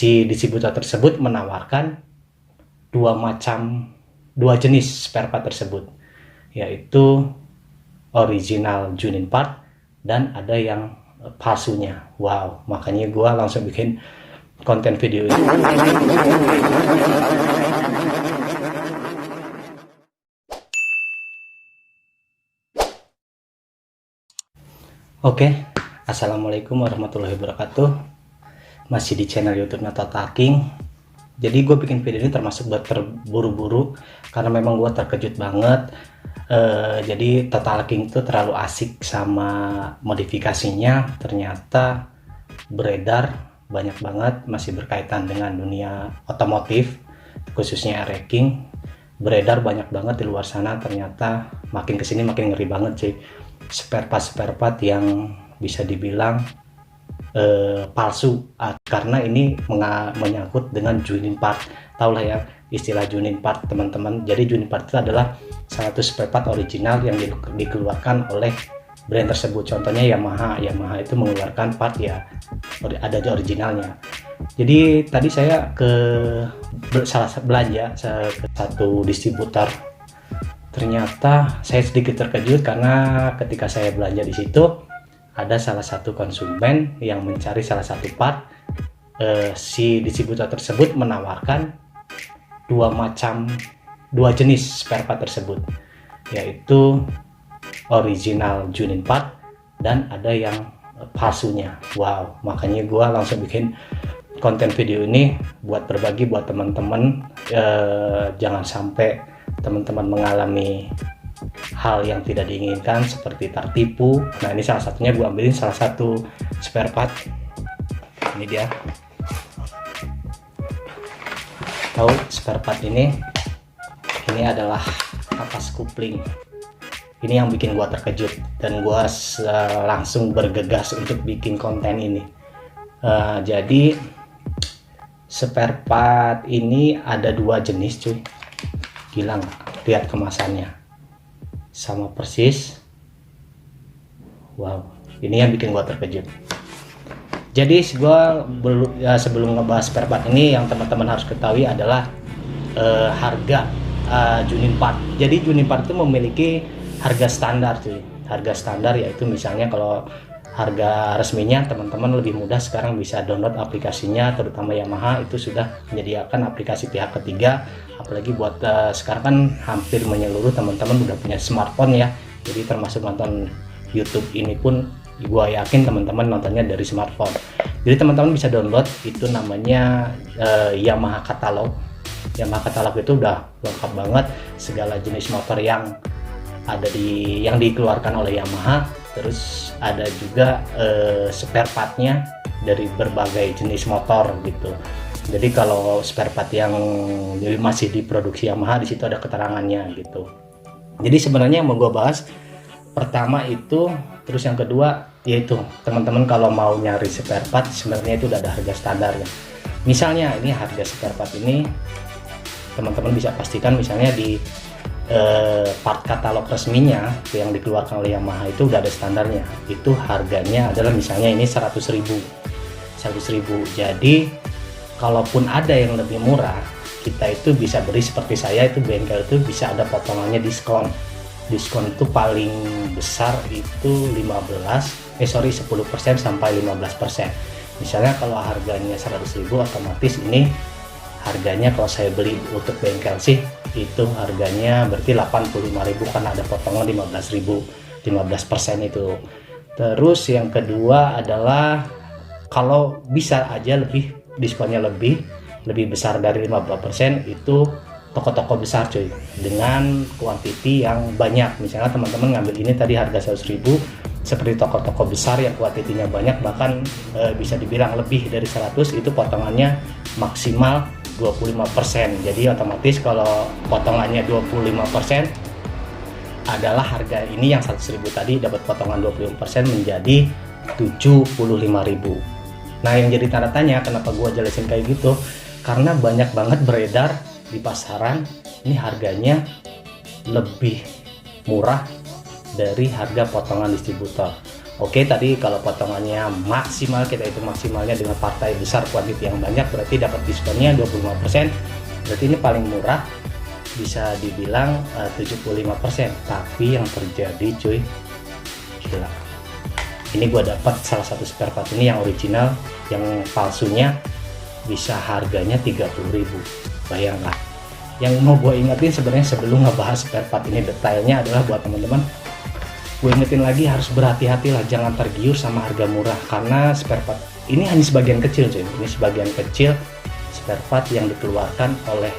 si distributor tersebut menawarkan dua jenis spare part tersebut, yaitu original Junin part dan ada yang palsunya. Wow, makanya gue langsung bikin konten video ini. Oke, assalamualaikum warahmatullahi wabarakatuh. Masih di channel YouTube Total King. Jadi gue bikin video ini termasuk buat terburu-buru karena memang gue terkejut banget. Jadi Total King itu terlalu asik sama modifikasinya, ternyata beredar banyak banget, masih berkaitan dengan dunia otomotif, khususnya racing. Beredar banyak banget di luar sana, ternyata makin kesini makin ngeri banget sih. Spare part yang bisa dibilang palsu, karena ini menyangkut dengan Junin part. Tahu lah ya istilah Junin part, teman-teman. Jadi Junin part itu adalah salah satu spare part original yang dikeluarkan oleh brand tersebut. Contohnya Yamaha itu mengeluarkan part ya ada di originalnya. Jadi tadi saya belanja ke satu distributor. Ternyata saya sedikit terkejut karena ketika saya belanja di situ ada salah satu konsumen yang mencari salah satu part. Si distributor tersebut menawarkan dua jenis spare part tersebut, yaitu original Junin part dan ada yang palsunya. Wow, makanya gue langsung bikin konten video ini buat berbagi buat teman-teman. Jangan sampai teman-teman mengalami hal yang tidak diinginkan seperti tertipu. Nah, ini salah satunya gue ambilin salah satu spare part. Ini dia. Tahu spare part ini adalah kapas kopling. Ini yang bikin gua terkejut dan gua langsung bergegas untuk bikin konten ini. Jadi spare part ini ada dua jenis, cuy. Gila nggak? Lihat kemasannya, sama persis. Wow, ini yang bikin gua terkejut. Jadi sebelum ngebahas spare part ini, yang teman-teman harus ketahui adalah harga Junin part. Jadi Junin part itu memiliki harga standar, cuy. Harga standar yaitu misalnya kalau harga resminya teman-teman lebih mudah sekarang bisa download aplikasinya, terutama Yamaha itu sudah menyediakan aplikasi pihak ketiga. Apalagi buat sekarang kan hampir menyeluruh teman-teman udah punya smartphone ya. Jadi termasuk nonton YouTube ini pun gua yakin teman-teman nontonnya dari smartphone. Jadi teman-teman bisa download, itu namanya Yamaha Katalog. Yamaha Katalog itu udah lengkap banget segala jenis motor yang dikeluarkan oleh Yamaha. Terus ada juga spare partnya dari berbagai jenis motor gitu. Jadi kalau spare part yang masih diproduksi Yamaha, di situ ada keterangannya gitu. Jadi sebenarnya yang mau gue bahas pertama itu, terus yang kedua yaitu teman-teman kalau mau nyari spare part sebenarnya itu udah ada harga standarnya. Misalnya ini harga spare part ini teman-teman bisa pastikan misalnya di part katalog resminya yang dikeluarkan oleh Yamaha itu udah ada standarnya. Itu harganya adalah misalnya ini 100.000. Jadi kalaupun ada yang lebih murah, kita itu bisa beri seperti saya, itu bengkel itu bisa ada potongannya diskon itu paling besar itu 10% sampai 15%. Misalnya kalau harganya 100.000, otomatis ini harganya kalau saya beli untuk bengkel sih itu harganya berarti 85.000 karena ada potongan 15.000, 15% itu. Terus yang kedua adalah kalau bisa aja diskonnya lebih besar dari 50%, itu toko-toko besar, cuy, dengan kuantiti yang banyak. Misalnya teman-teman ngambil ini tadi harga 100.000, seperti toko-toko besar yang kuantitinya banyak, bahkan bisa dibilang lebih dari 100, itu potongannya maksimal 25%. Jadi otomatis kalau potongannya 25% adalah harga ini yang 100.000 tadi dapat potongan 25% menjadi 75.000. Nah, yang jadi tanda tanya kenapa gua jelasin kayak gitu, karena banyak banget beredar di pasaran ini harganya lebih murah dari harga potongan distributor. Oke, tadi kalau potongannya maksimal, kita itu maksimalnya dengan partai besar kuantiti yang banyak, berarti dapat diskonnya 25%. Berarti ini paling murah, bisa dibilang 75%. Tapi yang terjadi cuy, gila, ini gue dapat salah satu spare part ini yang original, yang palsunya bisa harganya 30.000. Bayangkan. Yang mau gue ingetin sebenarnya sebelum ngebahas spare part ini detailnya adalah buat teman-teman, gue ingetin lagi harus berhati-hati lah, jangan tergiur sama harga murah, karena spare part ini hanya sebagian kecil cuy. Ini sebagian kecil spare part yang dikeluarkan oleh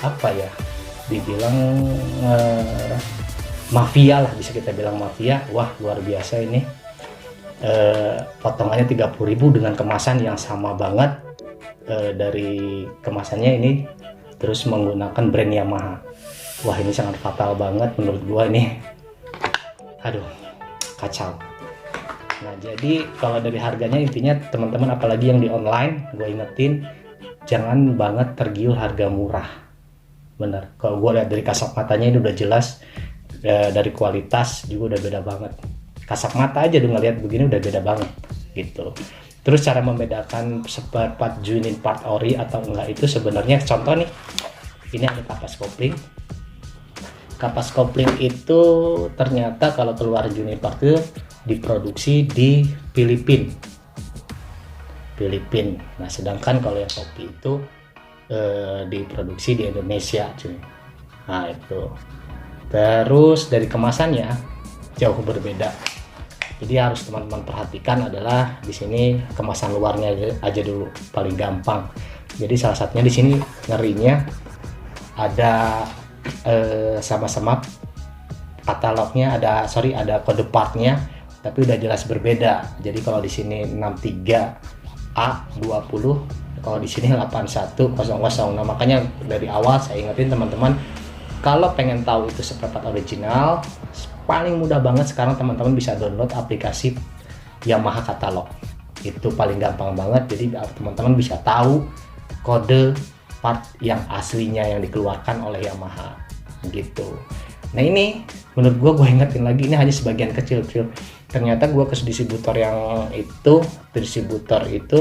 apa ya, dibilang mafia lah, bisa kita bilang mafia. Wah, luar biasa ini. Potongannya 30.000 dengan kemasan yang sama banget. Dari kemasannya ini terus menggunakan brand Yamaha. Wah, ini sangat fatal banget menurut gua ini. Aduh, kacau. Nah, jadi kalau dari harganya, intinya teman-teman apalagi yang di online, gue ingetin jangan banget tergiur harga murah. Bener, kalau gue lihat dari kasat matanya ini udah jelas, dari kualitas juga udah beda banget. Kasat mata aja udah ngeliat begini udah beda banget gitu. Terus cara membedakan spare part genuine part ori atau enggak itu sebenarnya, contoh nih, ini ada kapas kopling. Kapas kopling itu ternyata kalau keluar genuine part itu diproduksi di Filipina. Nah, sedangkan kalau yang kopi itu diproduksi di Indonesia cuy. Nah, itu. Terus dari kemasannya jauh berbeda. Jadi harus teman-teman perhatikan adalah di sini kemasan luarnya aja dulu, paling gampang. Jadi salah satunya di sini ngerinya ada sama-sama katalognya, ada kode partnya, tapi udah jelas berbeda. Jadi kalau di sini 63A20, kalau di sini 8100. Nah, makanya dari awal saya ingetin teman-teman, kalau pengen tahu itu spare part original, paling mudah banget sekarang teman-teman bisa download aplikasi Yamaha Katalog. Itu paling gampang banget, jadi teman-teman bisa tahu kode part yang aslinya yang dikeluarkan oleh Yamaha gitu. Nah, ini menurut gue ingetin lagi, ini hanya sebagian kecil. Ternyata gue ke distributor itu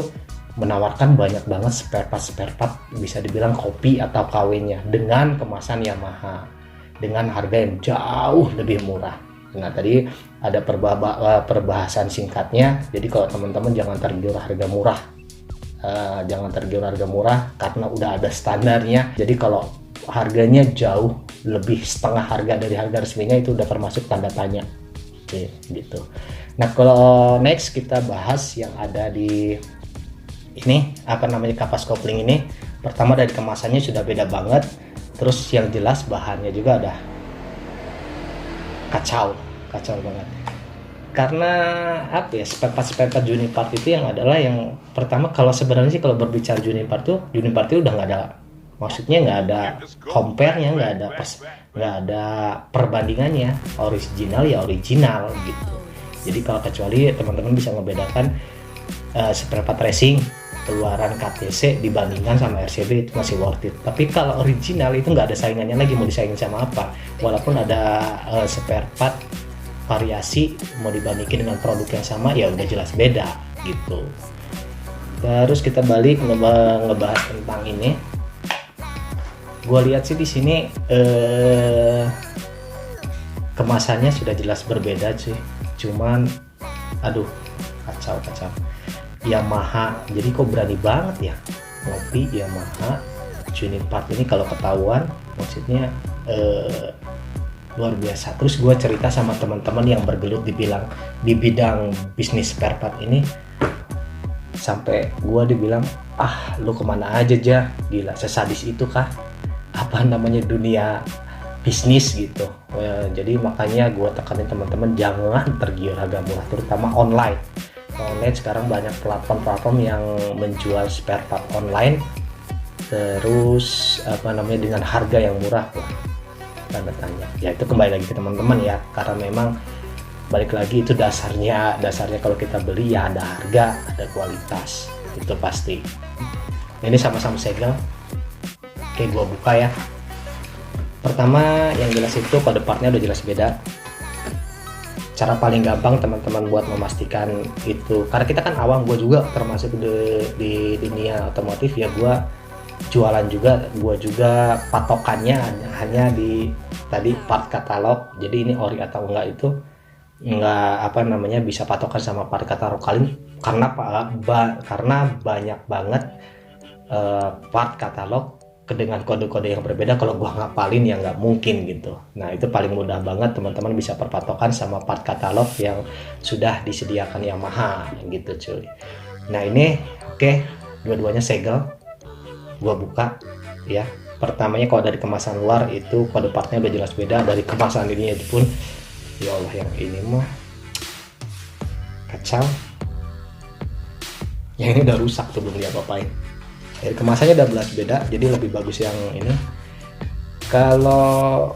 menawarkan banyak banget spare part, bisa dibilang kopi atau KW-nya dengan kemasan Yamaha dengan harga yang jauh lebih murah. Nah, tadi ada perbahasan singkatnya. Jadi kalau teman-teman jangan tergiur harga murah, karena udah ada standarnya. Jadi kalau harganya jauh lebih setengah harga dari harga resminya, itu udah termasuk tanda tanya. Oke, gitu. Nah, kalau next kita bahas yang ada di ini, kapas kopling ini. Pertama dari kemasannya sudah beda banget. Terus yang jelas bahannya juga ada kacau banget. Karena apa ya, spare part genuine part itu yang adalah yang pertama, kalau sebenarnya sih kalau berbicara genuine part itu udah nggak ada, maksudnya nggak ada compare-nya, nggak ada perbandingannya. Original ya original gitu. Jadi kalau kecuali teman-teman bisa membedakan spare part racing keluaran KTC dibandingkan sama RCB, itu masih worth it. Tapi kalau original itu nggak ada saingannya lagi, mau disaingin sama apa. Walaupun ada spare part variasi, mau dibandingin dengan produk yang sama ya udah jelas beda gitu. Terus kita balik ngebahas tentang ini. Gue lihat sih di sini kemasannya sudah jelas berbeda sih. Cuman aduh, kacau. Yamaha, jadi kok berani banget ya ngopi Yamaha genuine part ini, kalau ketahuan maksudnya luar biasa. Terus gue cerita sama teman-teman yang bergelut di bidang bisnis spare part ini, sampai gue dibilang, lu kemana aja Jah, gila sesadis itu kah dunia bisnis gitu. Jadi makanya gue tekanin teman-teman jangan tergiur harga murah, terutama online. Sekarang banyak platform yang menjual spare part online, terus dengan harga yang murah, tanda tanya. Ya itu kembali lagi ke teman-teman ya, karena memang balik lagi itu dasarnya kalau kita beli ya ada harga, ada kualitas, itu pasti. Ini sama-sama segel. Oke, gua buka ya. Pertama yang jelas itu kode partnya udah jelas beda. cara paling gampang teman-teman buat memastikan itu, karena kita kan awam, gue juga termasuk di dunia otomotif ya, gue jualan juga, gue juga patokannya hanya di tadi part katalog. Jadi ini ori atau enggak itu enggak apa namanya bisa patokan sama part katalog kali, karena karena banyak banget part katalog dengan kode-kode yang berbeda. Kalau gua ngapalin ya nggak mungkin gitu. Nah itu paling mudah banget teman-teman bisa perpatokan sama part katalog yang sudah disediakan Yamaha gitu cuy. Nah ini oke, dua-duanya segel, gua buka ya. Pertamanya kalau dari kemasan luar itu kode partnya udah jelas beda, dari kemasan ini itu pun ya Allah, yang ini mah kacau, yang ini udah rusak tuh, belum diapa-apain. Dari kemasannya udah belas beda, jadi lebih bagus yang ini. Kalau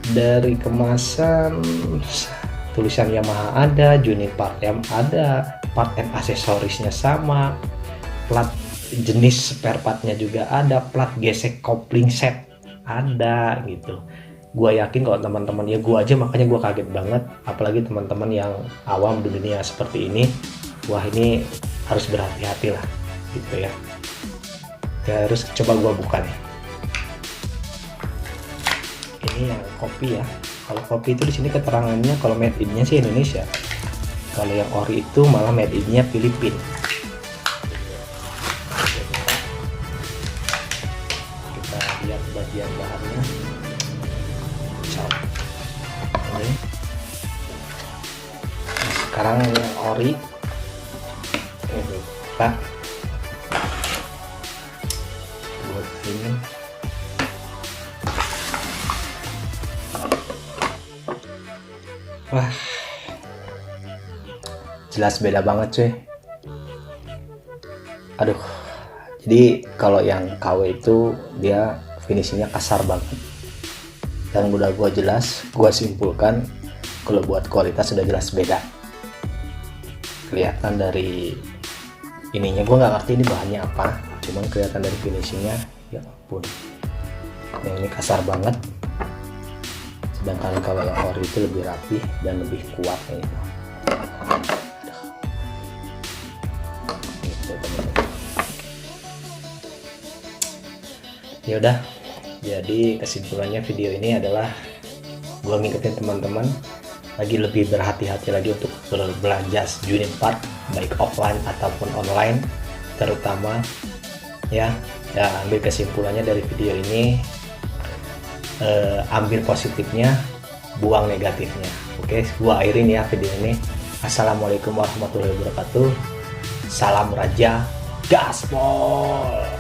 dari kemasan tulisan Yamaha ada, unit part M ada, part and aksesorisnya sama, plat jenis spare partnya juga ada, plat gesek kopling set ada gitu. Gua yakin kalau teman-teman, ya gua aja makanya gua kaget banget, apalagi teman-teman yang awam di dunia seperti ini, wah ini harus berhati-hati lah gitu ya. Terus coba gua buka nih, ini yang kopi ya. Kalau kopi itu di sini keterangannya kalau made in-nya sih Indonesia, kalau yang ori itu malah made in-nya Filipina. Kita lihat bagian bahannya. Ini. Nah, sekarang yang ori ini kita buat ini. Wah, jelas beda banget cuy. Aduh, jadi kalau yang KW itu dia finishingnya kasar banget, dan udah gua simpulkan kalau buat kualitas sudah jelas beda. Kelihatan dari ininya, gua nggak ngerti ini bahannya apa, cuman kelihatan dari finishingnya, ya ampun, yang ini kasar banget. Sedangkan kalau yang ori itu lebih rapi dan lebih kuat gitu. Ya udah, jadi kesimpulannya video ini adalah gue ngingetin teman-teman lagi lebih berhati-hati lagi untuk berbelanja unit part, baik offline ataupun online terutama ya. Ambil kesimpulannya dari video ini, ambil positifnya, buang negatifnya. Oke, gua akhirin ya video ini. Assalamualaikum warahmatullahi wabarakatuh. Salam Raja Gaspol.